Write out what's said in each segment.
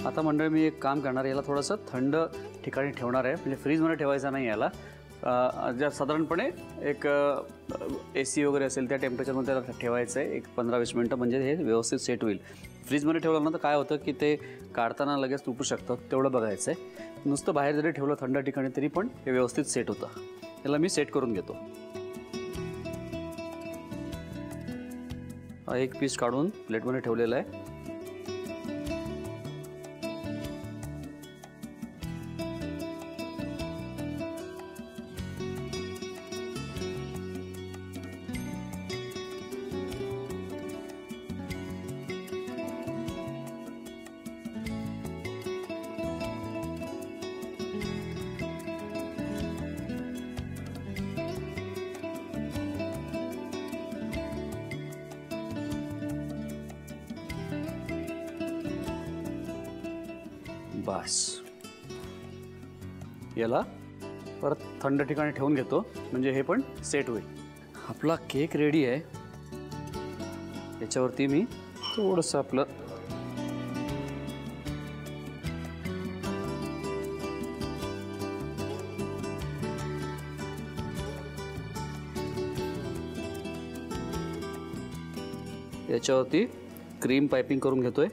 आता मंडळी मी एक काम करणार, याला थोडंसं थंड ठिकाणी ठेवणार आहे, म्हणजे फ्रीजमध्ये ठेवायचा नाही याला. ज्या साधारणपणे एक AC वगैरे असेल त्या टेम्परेचरमध्ये त्याला ठेवायचं आहे 15-20 मिनटं, म्हणजे हे व्यवस्थित सेट होईल. फ्रीजमध्ये ठेवलं ना तर काय होतं की ते काढताना लगेच तुटू शकतं, तेवढं बघायचं आहे. नुसतं बाहेर जरी ठेवलं थंड ठिकाणी तरी पण हे व्यवस्थित सेट होतं. याला मी सेट करून घेतो. एक पीस काढून प्लेटमध्ये ठेवलेला आहे. बस याला परत थंड ठिकाणी ठेवून घेतो, म्हणजे हे पण सेट होईल. आपला केक रेडी आहे. याच्यावरती मी थोडंसं आपलं याच्यावरती क्रीम पायपिंग करून घेतोय.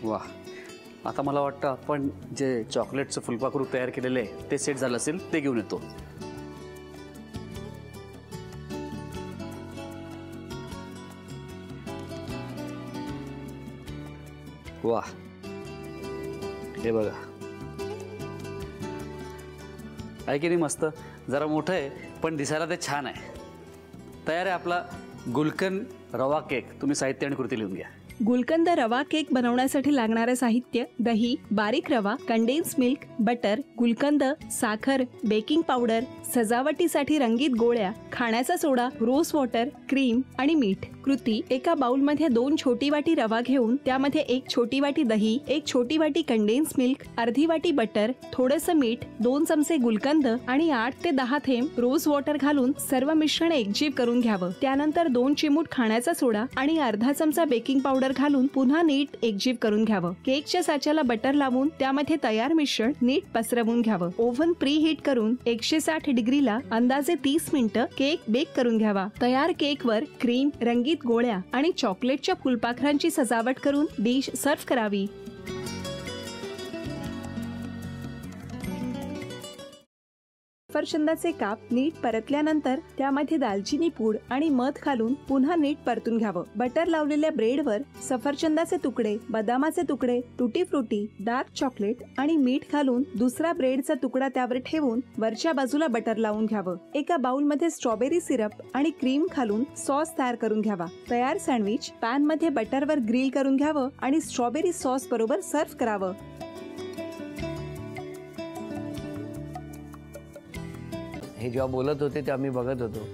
वाह, आता मला वाटतं आपण जे चॉकलेटचं फुलपाखरू तयार केलेलं आहे ते सेट झालं असेल, ते घेऊन येतो. वाह, हे बघा, आहे की नाही मस्त. जरा मोठं आहे पण दिसायला ते छान आहे. तयार आहे आपला गुलकंद रवा केक. तुम्ही साहित्य आणि कृती लिहून घ्या. गुलकंद रवा केक बनवण्यासाठी लागणारे साहित्य: दही, बारीक रवा, कंडेन्स मिल्क, बटर, गुलकंद, साखर, बेकिंग पावडर, सजावटीसाठी रंगीत गोळ्या, खाण्याचा सोडा, रोज वॉटर, क्रीम आणि मीठ. कृती: एका बाउलमध्ये 2 छोटी वाटी रवा घेऊन त्यामध्ये 1 छोटी वाटी दही, 1 छोटी वाटी कंडेन्स मिल्क, अर्धी वाटी बटर, थोडंसं मीठ, 2 चमचे गुलकंद आणि 8 ते 10 थेंब रोज वॉटर घालून सर्व मिश्रण एकजीव करून घ्यावं. त्यानंतर 2 चिमूट खाण्याचा सोडा आणि अर्धा चमचा बेकिंग पावडर घालून पुन्हा नीट एकजीव करून घ्यावं. केकच्या साच्याला बटर लावून त्यामध्ये तयार मिश्रण नीट पसरवून घ्यावं. ओव्हन प्री हीट करून 160 डिग्रीला अंदाजे 30 मिनिटं केक बेक करून घ्यावा. तयार केकवर क्रीम, रंगीत गोळ्या आणि चॉकलेटच्या फुलपाखरांची सजावट करून डिश सर्व्ह करावी. सफरचंदाचे काप नीट परतल्यानंतर त्यामध्ये दालचिनी पूड आणि मध घालून पुन्हा नीट परतून घ्यावं. बटर लावलेल्या ब्रेडवर सफरचंदाचे तुकडे, बदामाचे तुकडे, टुटी फ्रुटी, डार्क चॉकलेट आणि मीठ घालून दुसरा ब्रेडचा तुकडा त्यावर ठेवून वरच्या बाजूला बटर लावून घ्यावं. एका बाउलमध्ये स्ट्रॉबेरी सिरप आणि क्रीम घालून सॉस तयार करून घ्यावा. तयार सँडविच पॅन मध्ये बटरवर ग्रिल करून घ्यावं आणि स्ट्रॉबेरी सॉस बरोबर सर्व्ह करावं. हे जेव्हा बोलत होते तेव्हा मी बघत होतो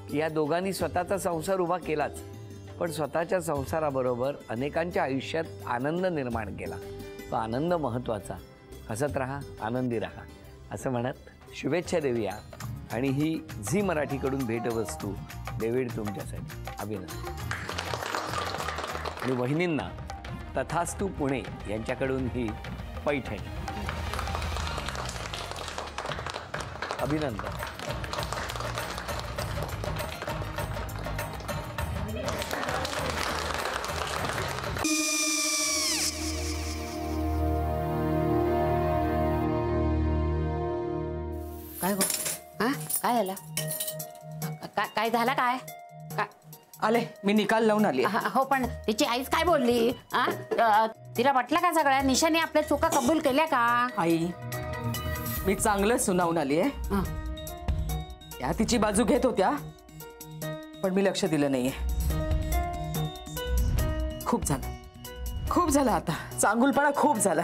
की या दोघांनी स्वतःचा संसार उभा केलाच, पण स्वतःच्या संसाराबरोबर अनेकांच्या आयुष्यात आनंद निर्माण केला. तो आनंद महत्त्वाचा. हसत राहा, आनंदी राहा असं म्हणत शुभेच्छा देऊया. आणि ही झी मराठीकडून भेटवस्तू डेव्हिड तुमच्यासाठी. अभिनंदन. आणि वहिनींना तथास्तू पुणे यांच्याकडून ही पैठणी. अभिनंदन. काय गो? हा, काय झालं? काय झालं? काय आले, मी निकाल लावून आली. हो, पण तिची आईच काय बोलली? तिला वाटलं का सगळ्या निशाने आपल्या चुका कबूल केल्या का? आई, मी चांगलं सुनावून आली आहे. त्या तिची बाजू घेत होत्या पण मी लक्ष दिलं नाहीये. खूप झालं आता. चांगुलपणा खूप झाला.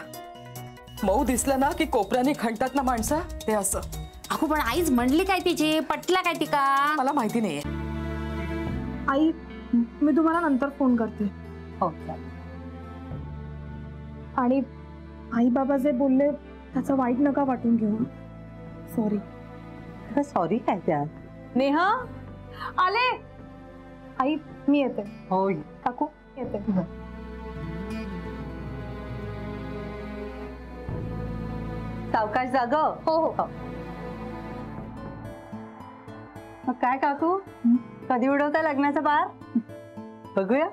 मऊ दिसलं ना की कोपऱ्याने खणतात ना माणसं, ते असं. अगो पण आईच म्हणली काय तिची, पटला काय ती का? मला माहिती नाहीये. आई मी तुम्हाला नंतर फोन करते. हो आणि आई बाबा जे बोलले त्याचं वाईट नका वाटून घेऊ. सॉरी. सॉरी काय त्या? नेहा आले. आई मी येते. हो काकू येते. सावकाश जाग. हो हो. मग काय काकू, कधी उडवता लग्नाचा बार? बघूया.